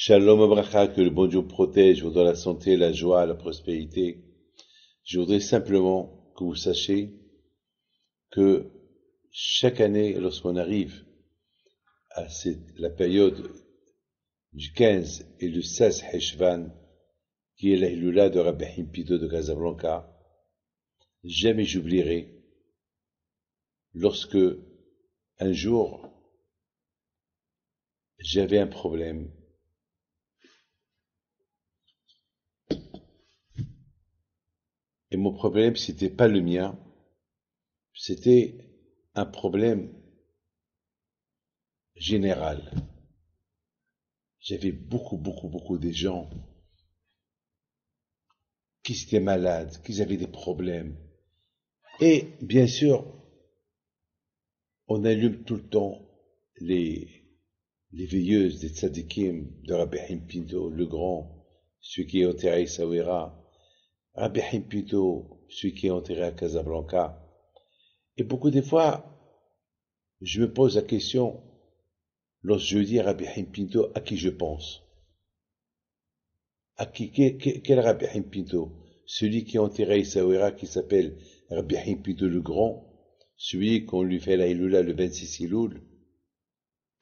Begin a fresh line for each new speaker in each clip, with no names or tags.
Shalom Abracha, que le bon Dieu protège, vous donne la santé, la joie, la prospérité. Je voudrais simplement que vous sachiez que chaque année, lorsqu'on arrive à la période du 15 et le 16 Heshvan, qui est la Hilula de Rabbi Himpito de Casablanca, jamais j'oublierai lorsque un jour j'avais un problème. Et mon problème, c'était pas le mien, c'était un problème général. J'avais beaucoup de gens qui étaient malades, qui avaient des problèmes. Et bien sûr, on allume tout le temps les veilleuses des tzadikim de Rabbi Himpito, le grand, celui qui est enterré à Essaouira, Rabbi Himpito, celui qui est enterré à Casablanca. Et beaucoup de fois, je me pose la question, lorsque je dis Rabbi Himpito, à qui je pense? Quel Rabbi Himpito? Celui qui est enterré à Essaouira, qui s'appelle Rabbi Himpito le Grand, celui qu'on lui fait la Iloula le 26 Iloul,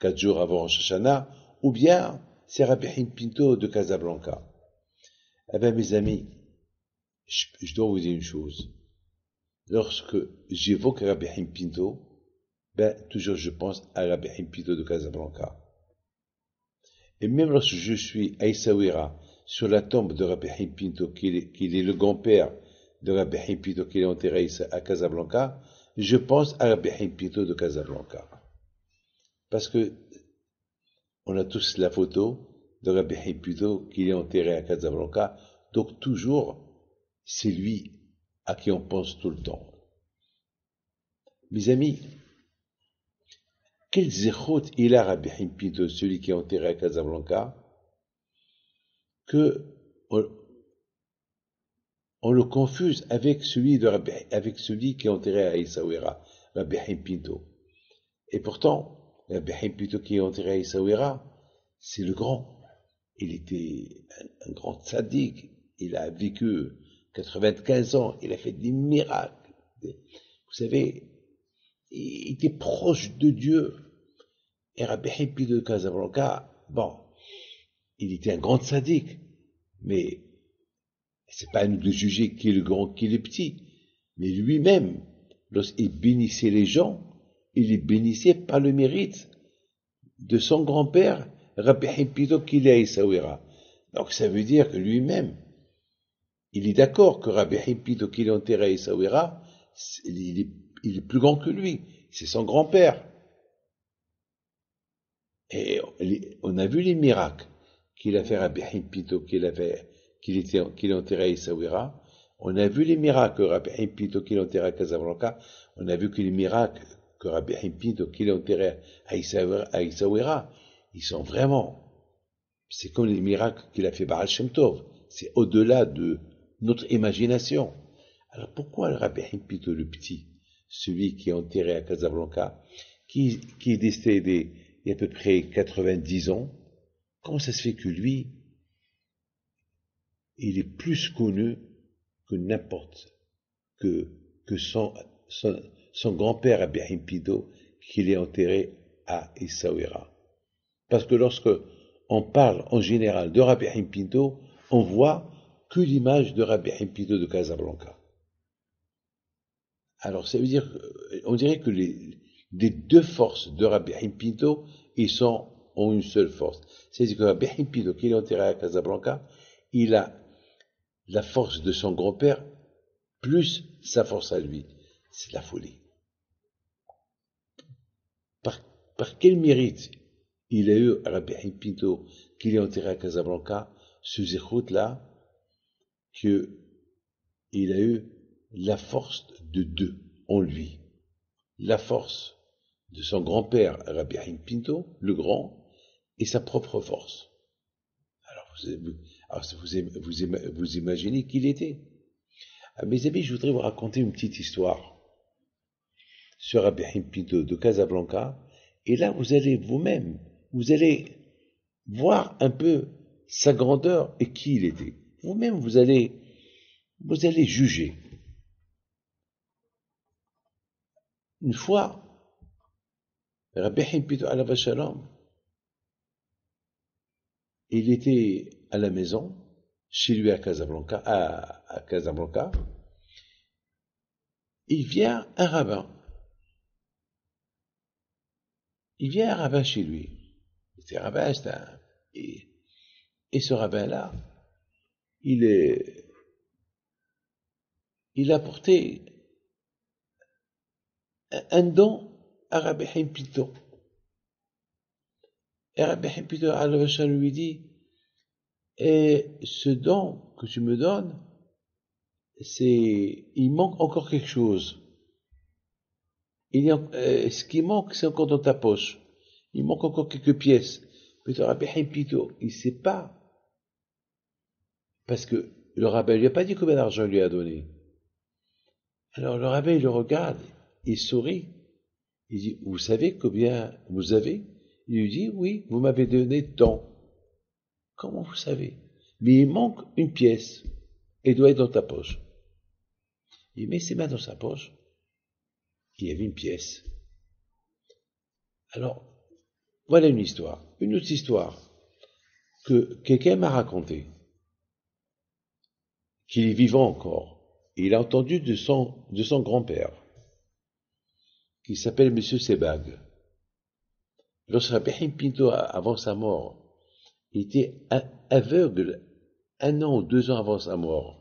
4 jours avant Rosh Hashanah, ou bien c'est Rabbi Himpito de Casablanca. Eh bien, mes amis, je dois vous dire une chose. Lorsque j'évoque Rabbi Himpito, ben, toujours je pense à Rabbi Himpito de Casablanca. Et même lorsque je suis à Essaouira, sur la tombe de Rabbi Himpito, qu'il est le grand-père de Rabbi Himpito, qui est enterré à Casablanca, je pense à Rabbi Himpito de Casablanca. Parce que on a tous la photo de Rabbi Himpito, qui est enterré à Casablanca, donc toujours, c'est lui à qui on pense tout le temps. Mes amis, quel zéchot il a Rabbi Himpito, celui qui est enterré à Casablanca, que on le confuse avec celui qui est enterré à Essaouira, Rabbi Himpito. Et pourtant, Rabbi Himpito qui est enterré à Essaouira, c'est le grand. Il était un grand tzaddik. Il a vécu 95 ans. Il a fait des miracles. Vous savez, il était proche de Dieu. Et Rabbi Himpito de Casablanca, bon, il était un grand tzaddik. Mais c'est pas à nous de juger qui est le grand, qui est le petit. Mais lui-même, lorsqu'il bénissait les gens, il les bénissait par le mérite de son grand-père, Rabbi Himpito, qui est à Essaouira. Donc ça veut dire que lui-même, il est d'accord que Rabbi Himpito, qui est enterré à Essaouira, il est plus grand que lui. C'est son grand-père. Et on a vu les miracles qu'il a fait Rabbi Himpito, qu'il est enterré à Essaouira. On a vu les miracles que Rabbi Himpito, qu'il est enterré à Casablanca. On a vu que les miracles que Rabbi Himpito, qu'il est enterré à Essaouira, ils sont vraiment, c'est comme les miracles qu'il a fait Baal Shem Tov. C'est au-delà de notre imagination. Alors pourquoi le Rabbi Himpito le petit, celui qui est enterré à Casablanca, qui est décédé il y a à peu près 90 ans, comment ça se fait que lui, il est plus connu que n'importe, que son grand-père Rabbi Himpito, qu'il est enterré à Essaouira. Parce que lorsque on parle en général de Rabbi Himpito, on voit que l'image de Rabbi Himpito de Casablanca. Alors ça veut dire, on dirait que les deux forces de Rabbi Himpito, ont une seule force. C'est-à-dire que Rabbi Himpito, qui est enterré à Casablanca, il a la force de son grand-père plus sa force à lui. C'est de la folie. Par quel mérite il a eu Rabbi Himpito, qui est enterré à Casablanca, ce zéchout-là, qu'il a eu la force de deux en lui. La force de son grand-père, Rabbi Himpito, le grand, et sa propre force. Alors vous imaginez qui il était. Mes amis, je voudrais vous raconter une petite histoire sur Rabbi Himpito de Casablanca, et là vous allez voir un peu sa grandeur et qui il était. Vous-même, vous allez juger. Une fois, Rabbi Himpito alav shalom, il était à la maison, chez lui à Casablanca, il vient un rabbin. Il vient un rabbin chez lui. C'est un rabbin, et ce rabbin-là, il est, il a porté un don à Rabbi Himpito. Et Rabbi Himpito alav shalom lui dit, et ce don que tu me donnes, il manque encore quelque chose. Ce qui manque, c'est encore dans ta poche. Il manque encore quelques pièces. Mais le Rabbi Himpito, il ne sait pas. Parce que le rabbin lui a pas dit combien d'argent il lui a donné. Alors le rabbin, il le regarde, il sourit. Il dit, vous savez combien vous avez? Il lui dit, oui, vous m'avez donné tant. Comment vous savez? Mais il manque une pièce. Elle doit être dans ta poche. Il met ses mains dans sa poche. Il y avait une pièce. Alors, voilà une histoire. Une autre histoire que quelqu'un m'a racontée, qu'il est vivant encore. Et il a entendu de son grand-père, qui s'appelle Monsieur Sebag. Lorsque Rabbi Himpito, avant sa mort, il était aveugle 1 an ou 2 ans avant sa mort.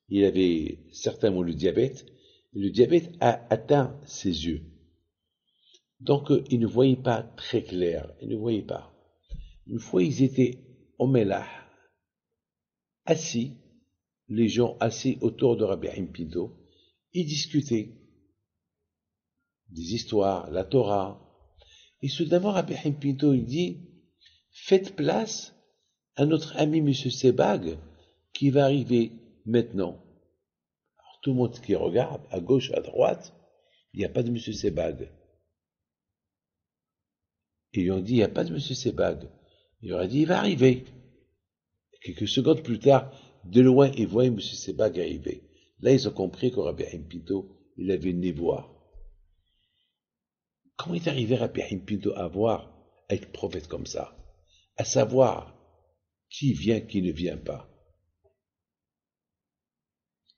Il avait certainement le diabète, et le diabète a atteint ses yeux. Donc, il ne voyait pas très clair, il ne voyait pas. Une fois, ils étaient au Melah, assis, les gens assis autour de Rabbi Himpito, ils discutaient des histoires, la Torah. Et soudainement, Rabbi Himpito, il dit, faites place à notre ami Monsieur Sebag, qui va arriver maintenant. Alors, tout le monde qui regarde, à gauche, à droite, il n'y a pas de Monsieur Sebag. Ils lui ont dit, il n'y a pas de Monsieur Sebag. Il leur a dit, il va arriver. Et quelques secondes plus tard, de loin, ils voyaient M. Sebag arriver. Là, ils ont compris que Rabbi Himpito, il avait une névoie. Comment est arrivé Rabbi Himpito à être prophète comme ça? À savoir qui vient, qui ne vient pas.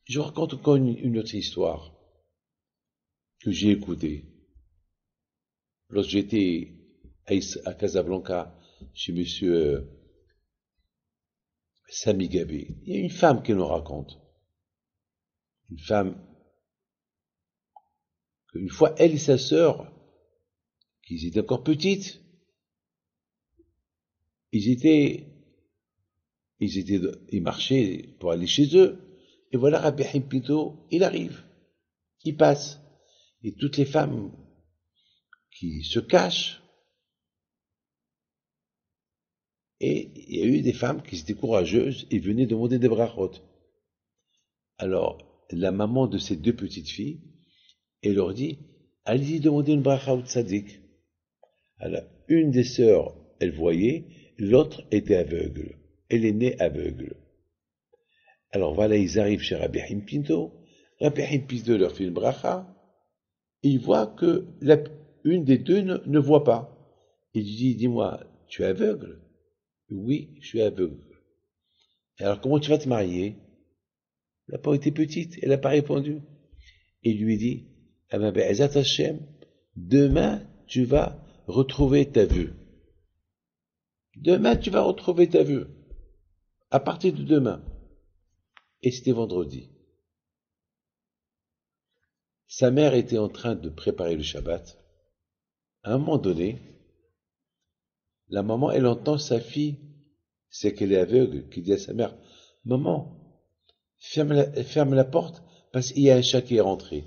Je vous raconte encore une autre histoire que j'ai écoutée. Lorsque j'étais à Casablanca, chez M. Sami Gabé, il y a une femme qui nous raconte. Une femme, qu'une fois, elle et sa sœur, qui étaient encore petites, ils marchaient pour aller chez eux, et voilà Rabbi Himpito, il arrive, il passe, et toutes les femmes qui se cachent, et il y a eu des femmes qui étaient courageuses et venaient demander des brachot. Alors, la maman de ces 2 petites filles, elle leur dit, allez-y demander une bracha au tzaddik. Alors, une des sœurs, elle voyait, l'autre était aveugle. Elle est née aveugle. Alors voilà, ils arrivent chez Rabbi Himpito. Rabbi Himpito leur fait une bracha. Et il voit que une des deux ne voit pas. Il lui dit, dis-moi, tu es aveugle? Oui, je suis aveugle. Alors comment tu vas te marier? Elle n'a pas été petite, elle n'a pas répondu. Il lui dit, ah ben, Be'ezat Hashem, demain tu vas retrouver ta vue. Demain tu vas retrouver ta vue. À partir de demain. Et c'était vendredi. Sa mère était en train de préparer le Shabbat. À un moment donné, la maman, elle entend sa fille, c'est qu'elle est aveugle, qui dit à sa mère, maman, ferme la porte parce qu'il y a un chat qui est rentré.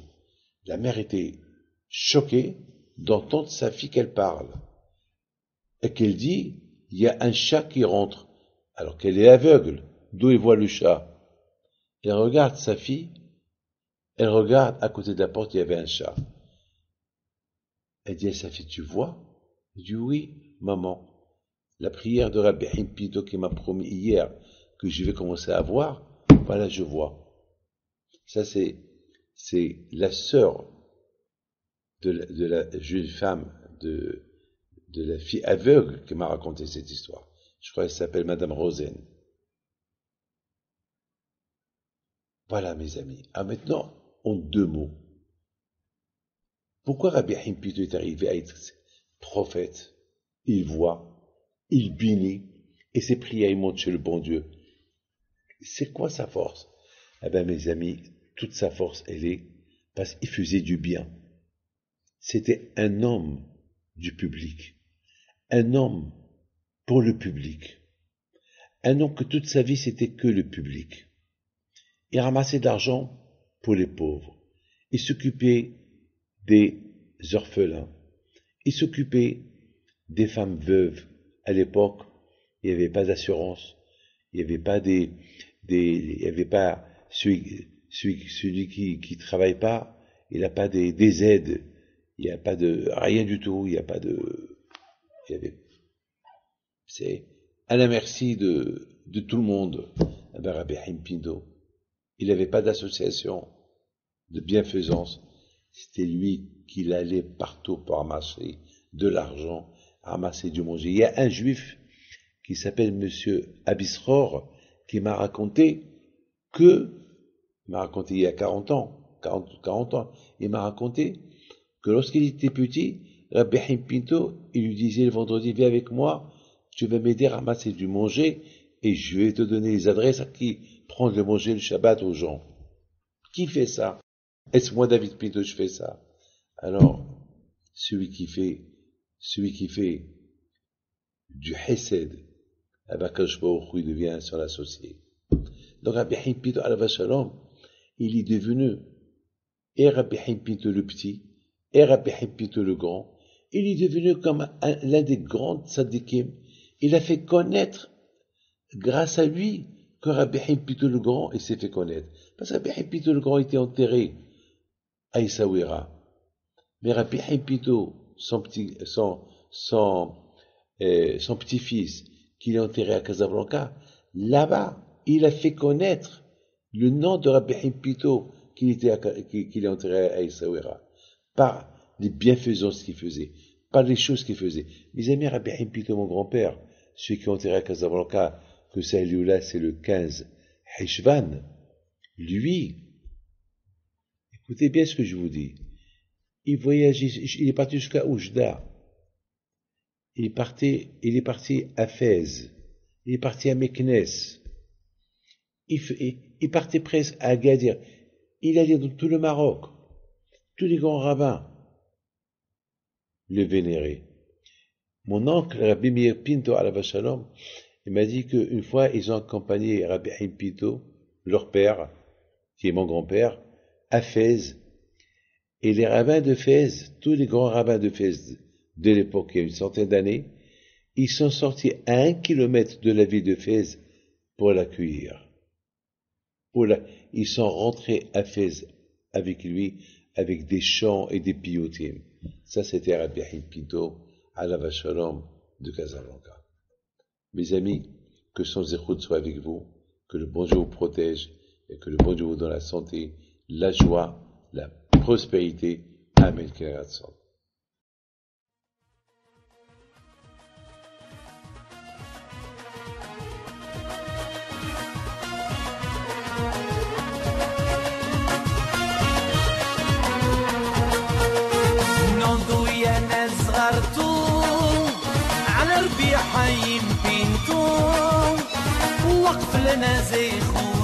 La mère était choquée d'entendre sa fille qu'elle parle. Et qu'elle dit, il y a un chat qui rentre, alors qu'elle est aveugle, d'où elle voit le chat. Elle regarde sa fille, elle regarde à côté de la porte, il y avait un chat. Elle dit à sa fille, tu vois? Elle dit, oui, maman. La prière de Rabbi Haïm Pinto qui m'a promis hier que je vais commencer à voir, voilà, je vois. Ça, c'est la sœur de la jeune femme, de la fille aveugle qui m'a raconté cette histoire. Je crois qu'elle s'appelle Madame Rosen. Voilà, mes amis. Ah, maintenant, en 2 mots. Pourquoi Rabbi Haïm Pinto est arrivé à être prophète? Il voit, il bénit, et ses prières, il monte chez le bon Dieu. C'est quoi sa force? Eh bien, mes amis, toute sa force, elle est parce qu'il faisait du bien. C'était un homme du public, un homme pour le public, un homme que toute sa vie, c'était que le public. Il ramassait de l'argent pour les pauvres. Il s'occupait des orphelins. Il s'occupait des femmes veuves. À l'époque, il n'y avait pas d'assurance. Il n'y avait pas il y avait pas celui qui travaille pas. Il n'a pas des aides. Il n'y a pas de rien du tout. Il n'y a pas de. C'est à la merci de tout le monde. Rabbi Haïm Pinto. Il n'avait pas d'association de bienfaisance. C'était lui qui allait partout pour ramasser de l'argent, ramasser du manger. Il y a un juif qui s'appelle Monsieur Abisror qui m'a raconté il y a 40 ans, il m'a raconté que lorsqu'il était petit, Rabbi Haïm Pinto, il lui disait le vendredi, viens avec moi, tu vas m'aider à ramasser du manger et je vais te donner les adresses à qui prendre le manger le Shabbat aux gens. Qui fait ça? Est-ce moi, David Pinto, je fais ça? Alors, celui qui fait du Hesed, Akadosh Baruch Hu, il devient son associé. Donc, Rabbi Haïm Pinto, alav shalom, il est devenu et Rabbi Haïm Pinto le petit, et Rabbi Haïm Pinto le grand. Il est devenu comme l'un des grands tzadikim. Il a fait connaître, grâce à lui, que Rabbi Haïm Pinto le grand, il s'est fait connaître. Parce que Rabbi Haïm Pinto le grand était enterré à Essaouira. Mais Rabbi Haïm Pinto, son petit-fils, qu'il est enterré à Casablanca, là-bas, il a fait connaître le nom de Rabbi Haïm Pinto qu'il est enterré à Essaouira, par les bienfaisances qu'il faisait, par les choses qu'il faisait. Mes amis, Rabbi Haïm Pinto, mon grand-père, celui qui est enterré à Casablanca, que ça là, c'est le 15 Heshvan, lui, écoutez bien ce que je vous dis, il voyageait, il est parti jusqu'à Oujda, il est parti à Fès, il est parti à Meknes, il partait presque à Agadir, il allait dans tout le Maroc, tous les grands rabbins le vénéraient. Mon oncle, Rabbi Meir Pinto, alav shalom, il m'a dit qu'une fois, ils ont accompagné Rabbi Haïm Pinto, leur père, qui est mon grand-père, à Fès. Et les rabbins de Fès, tous les grands rabbins de Fès de l'époque, il y a une centaine d'années, ils sont sortis à 1 kilomètre de la ville de Fès pour l'accueillir. Ils sont rentrés à Fès avec lui, avec des chants et des piyotim. Ça, c'était Rabbi Haïm Pinto, alav shalom, de Casablanca. Mes amis, que son zéchout soit avec vous, que le bon Dieu vous protège, et que le bon Dieu vous donne la santé, la joie, la prospérité. Amen.
على ربيع حايم بينتو وقف لنا زي خو